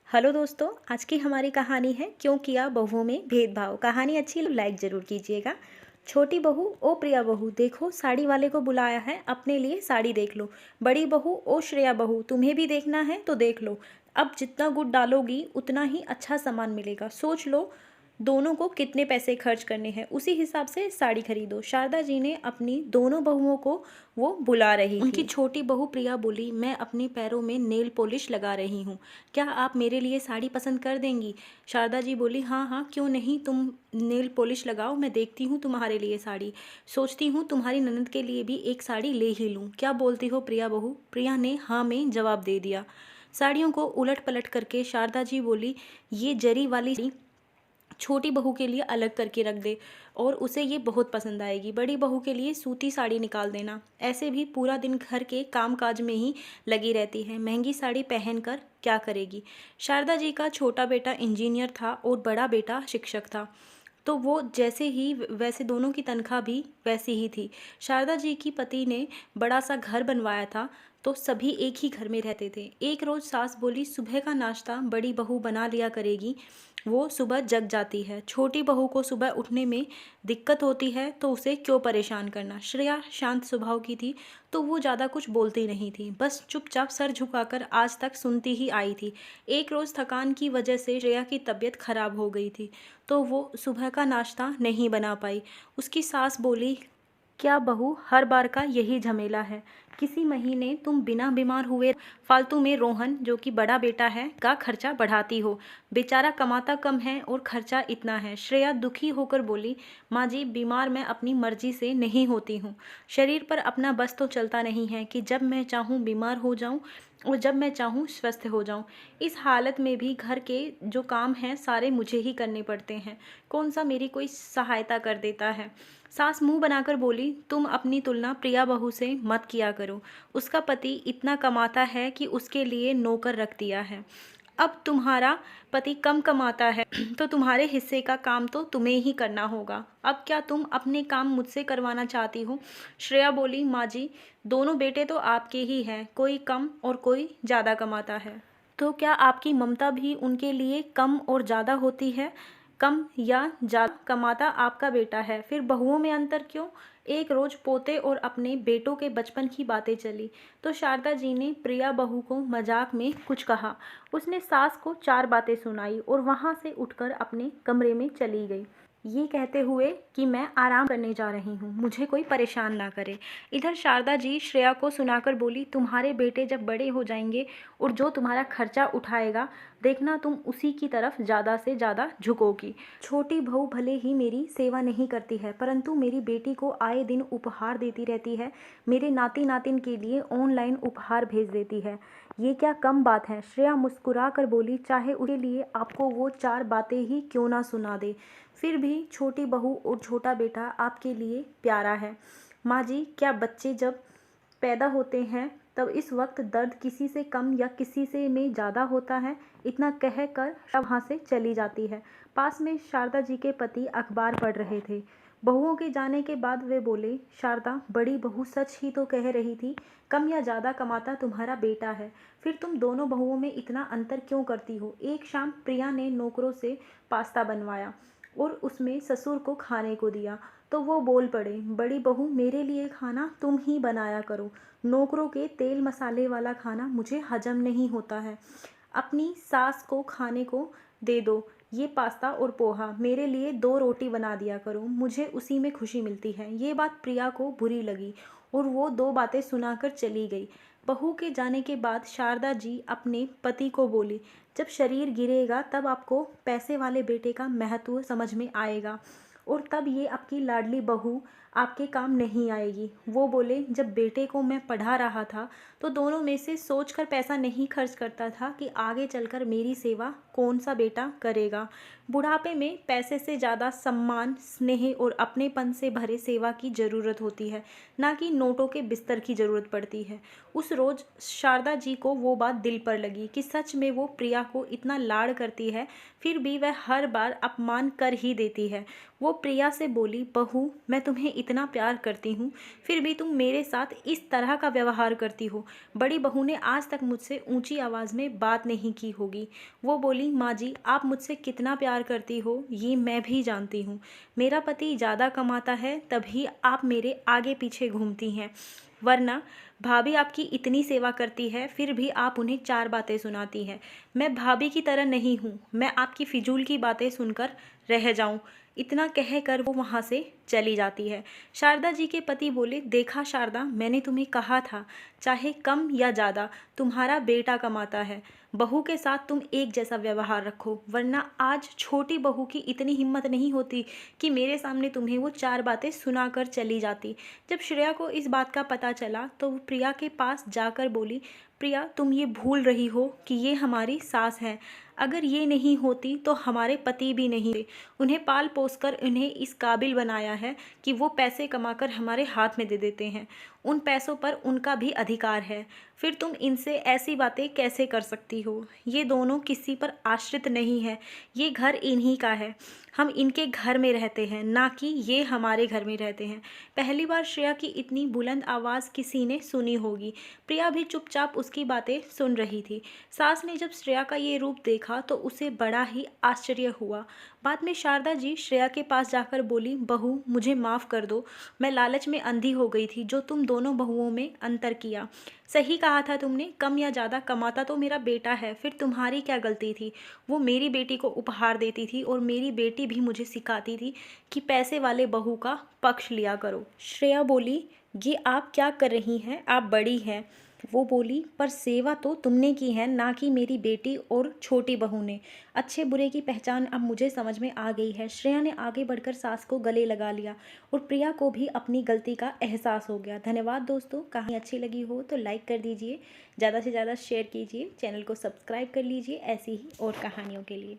Hello दोस्तों, आज की हमारी कहानी है क्यों किया बहुओं में भेदभाव। कहानी अच्छी लाइक ज़रूर कीजिएगा। छोटी बहू, ओ प्रिया बहू, देखो साड़ी वाले को बुलाया है, अपने लिए साड़ी देख लो। बड़ी बहू, ओ श्रेया बहू, तुम्हें भी देखना है तो देख लो। अब जितना गुड़ डालोगी उतना ही अच्छा सामान मिलेगा। सोच लो दोनों को कितने पैसे खर्च करने हैं, उसी हिसाब से साड़ी खरीदो। शारदा जी ने अपनी दोनों बहुओं को वो बुला रही उनकी थी। छोटी बहू प्रिया बोली, मैं अपने पैरों में नेल पॉलिश लगा रही हूँ, क्या आप मेरे लिए साड़ी पसंद कर देंगी? शारदा जी बोली, हाँ हाँ क्यों नहीं, तुम नेल पॉलिश लगाओ, मैं देखती हूँ तुम्हारे लिए साड़ी। सोचती हूँ तुम्हारी ननद के लिए भी एक साड़ी ले ही लूँ। क्या बोलती हो प्रिया बहू? प्रिया ने हाँ में जवाब दे दिया। साड़ियों को उलट पलट करके शारदा जी बोली, ये जरी वाली छोटी बहू के लिए अलग करके रख दे और उसे ये बहुत पसंद आएगी। बड़ी बहू के लिए सूती साड़ी निकाल देना। ऐसे भी पूरा दिन घर के कामकाज में ही लगी रहती है, महंगी साड़ी पहनकर क्या करेगी। शारदा जी का छोटा बेटा इंजीनियर था और बड़ा बेटा शिक्षक था, तो वो जैसे ही वैसे दोनों की तनख्वाह भी वैसी ही थी। शारदा जी की पति ने बड़ा सा घर बनवाया था, तो सभी एक ही घर में रहते थे। एक रोज़ सास बोली, सुबह का नाश्ता बड़ी बहू बना लिया करेगी, वो सुबह जग जाती है। छोटी बहू को सुबह उठने में दिक्कत होती है तो उसे क्यों परेशान करना। श्रेया शांत स्वभाव की थी, तो वो ज़्यादा कुछ बोलती नहीं थी, बस चुपचाप सर झुकाकर आज तक सुनती ही आई थी। एक रोज़ थकान की वजह से श्रेया की तबीयत खराब हो गई थी, तो वो सुबह का नाश्ता नहीं बना पाई। उसकी सास बोली, क्या बहू, हर बार का यही झमेला है। किसी महीने तुम बिना बीमार हुए फालतू में रोहन, जो कि बड़ा बेटा है, का खर्चा बढ़ाती हो। बेचारा कमाता कम है और खर्चा इतना है। श्रेया दुखी होकर बोली, माँ जी, बीमार मैं अपनी मर्जी से नहीं होती हूँ। शरीर पर अपना बस तो चलता नहीं है कि जब मैं चाहूँ बीमार हो जाऊँ और जब मैं चाहूँ स्वस्थ हो जाऊँ। इस हालत में भी घर के जो काम हैं सारे मुझे ही करने पड़ते हैं, कौन सा मेरी कोई सहायता कर देता है। सास मुंह बनाकर बोली, तुम अपनी तुलना प्रिया बहू से मत किया करो। उसका पति इतना कमाता है कि उसके लिए नौकर रख दिया है। अब तुम्हारा पति कम कमाता है तो तुम्हारे हिस्से का काम तो तुम्हें ही करना होगा। अब क्या तुम अपने काम मुझसे करवाना चाहती हो? श्रेया बोली, माँ जी, दोनों बेटे तो आपके ही हैं, कोई कम और कोई ज़्यादा कमाता है, तो क्या आपकी ममता भी उनके लिए कम और ज़्यादा होती है? कम या ज़्यादा कमाता आपका बेटा है, फिर बहुओं में अंतर क्यों? एक रोज़ पोते और अपने बेटों के बचपन की बातें चली, तो शारदा जी ने प्रिया बहू को मजाक में कुछ कहा। उसने सास को चार बातें सुनाई और वहाँ से उठकर अपने कमरे में चली गई, ये कहते हुए कि मैं आराम करने जा रही हूँ, मुझे कोई परेशान ना करे। इधर शारदा जी श्रेया को सुनाकर बोली, तुम्हारे बेटे जब बड़े हो जाएंगे और जो तुम्हारा खर्चा उठाएगा, देखना तुम उसी की तरफ ज़्यादा से ज़्यादा झुकोगी। छोटी बहू भले ही मेरी सेवा नहीं करती है, परंतु मेरी बेटी को आए दिन उपहार देती रहती है, मेरे नाती नातिन के लिए ऑनलाइन उपहार भेज देती है, ये क्या कम बात है? श्रेया मुस्कुरा कर बोली, चाहे उसके लिए आपको वो चार बातें ही क्यों ना सुना दे, फिर भी छोटी बहू और छोटा बेटा आपके लिए प्यारा है। माँ जी, क्या बच्चे जब पैदा होते हैं तब इस वक्त दर्द किसी से कम या किसी से में ज़्यादा होता है? इतना कह कर वहाँ से चली जाती है। पास में शारदा जी के पति अखबार पढ़ रहे थे। बहुओं के जाने के बाद वे बोले, शारदा, बड़ी बहू सच ही तो कह रही थी, कम या ज़्यादा कमाता तुम्हारा बेटा है, फिर तुम दोनों बहुओं में इतना अंतर क्यों करती हो? एक शाम प्रिया ने नौकरों से पास्ता बनवाया और उसमें ससुर को खाने को दिया, तो वो बोल पड़े, बड़ी बहू, मेरे लिए खाना तुम ही बनाया करो, नौकरों के तेल मसाले वाला खाना मुझे हजम नहीं होता है। अपनी सास को खाने को दे दो ये पास्ता और पोहा, मेरे लिए दो रोटी बना दिया करो, मुझे उसी में खुशी मिलती है। ये बात प्रिया को बुरी लगी और वो दो बातें सुनाकर चली गई। बहू के जाने के बाद शारदा जी अपने पति को बोली, जब शरीर गिरेगा तब आपको पैसे वाले बेटे का महत्व समझ में आएगा और तब ये आपकी लाडली बहू आपके काम नहीं आएगी। वो बोले, जब बेटे को मैं पढ़ा रहा था तो दोनों में से सोचकर पैसा नहीं खर्च करता था कि आगे चलकर मेरी सेवा कौन सा बेटा करेगा। बुढ़ापे में पैसे से ज़्यादा सम्मान, स्नेह और अपनेपन से भरे सेवा की ज़रूरत होती है, ना कि नोटों के बिस्तर की ज़रूरत पड़ती है। उस रोज़ शारदा जी को वो बात दिल पर लगी कि सच में वो प्रिया को इतना लाड़ करती है, फिर भी वह हर बार अपमान कर ही देती है। वो प्रिया से बोली, बहू, मैं तुम्हें इतना प्यार करती हूँ, फिर भी तुम मेरे साथ इस तरह का व्यवहार करती हो। बड़ी बहू ने आज तक मुझसे ऊंची आवाज़ में बात नहीं की होगी। वो बोली, माँ जी आप मुझसे कितना प्यार करती हो ये मैं भी जानती हूँ। मेरा पति ज़्यादा कमाता है तभी आप मेरे आगे पीछे घूमती हैं, वरना भाभी आपकी इतनी सेवा करती है फिर भी आप उन्हें चार बातें सुनाती हैं। मैं भाभी की तरह नहीं हूँ, मैं आपकी फिजूल की बातें सुनकर रह जाऊँ। इतना कहकर वो वहाँ से चली जाती है। शारदा जी के पति बोले, देखा शारदा, मैंने तुम्हें कहा था, चाहे कम या ज़्यादा तुम्हारा बेटा कमाता है, बहू के साथ तुम एक जैसा व्यवहार रखो, वरना आज छोटी बहू की इतनी हिम्मत नहीं होती कि मेरे सामने तुम्हें वो चार बातें सुनाकर चली जाती। जब श्रेया को इस बात का पता चला तो वो प्रिया के पास जाकर बोली, प्रिया तुम ये भूल रही हो कि ये हमारी सास है। अगर ये नहीं होती तो हमारे पति भी नहीं थे। उन्हें पाल पोस कर उन्हें इस काबिल बनाया है कि वो पैसे कमाकर हमारे हाथ में दे देते हैं। उन पैसों पर उनका भी अधिकार है। फिर तुम इनसे ऐसी बातें कैसे कर सकती हो? ये दोनों किसी पर आश्रित नहीं है, ये घर इन्हीं का है। हम इनके घर में रहते हैं, ना कि ये हमारे घर में रहते हैं। पहली बार श्रेया की इतनी बुलंद आवाज़ किसी ने सुनी होगी। प्रिया भी चुपचाप उसकी बातें सुन रही थी। सास ने जब श्रेया का ये रूप देखा तो उसे बड़ा ही आश्चर्य हुआ। बाद में शारदा जी श्रेया के पास जाकर बोली, बहू मुझे माफ़ कर दो, मैं लालच में अंधी हो गई थी जो तुम दोनों बहुओं में अंतर किया। सही कहा था तुमने, कम या ज़्यादा कमाता तो मेरा बेटा है, फिर तुम्हारी क्या गलती थी? वो मेरी बेटी को उपहार देती थी और मेरी बेटी भी मुझे सिखाती थी कि पैसे वाले बहू का पक्ष लिया करो। श्रेया बोली, ये आप क्या कर रही हैं? आप बड़ी हैं। वो बोली, पर सेवा तो तुमने की है, ना कि मेरी बेटी और छोटी बहू ने। अच्छे बुरे की पहचान अब मुझे समझ में आ गई है। श्रेया ने आगे बढ़कर सास को गले लगा लिया और प्रिया को भी अपनी गलती का एहसास हो गया। धन्यवाद दोस्तों, कहानी अच्छी लगी हो तो लाइक कर दीजिए, ज़्यादा से ज़्यादा शेयर कीजिए, चैनल को सब्सक्राइब कर लीजिए ऐसी ही और कहानियों के लिए।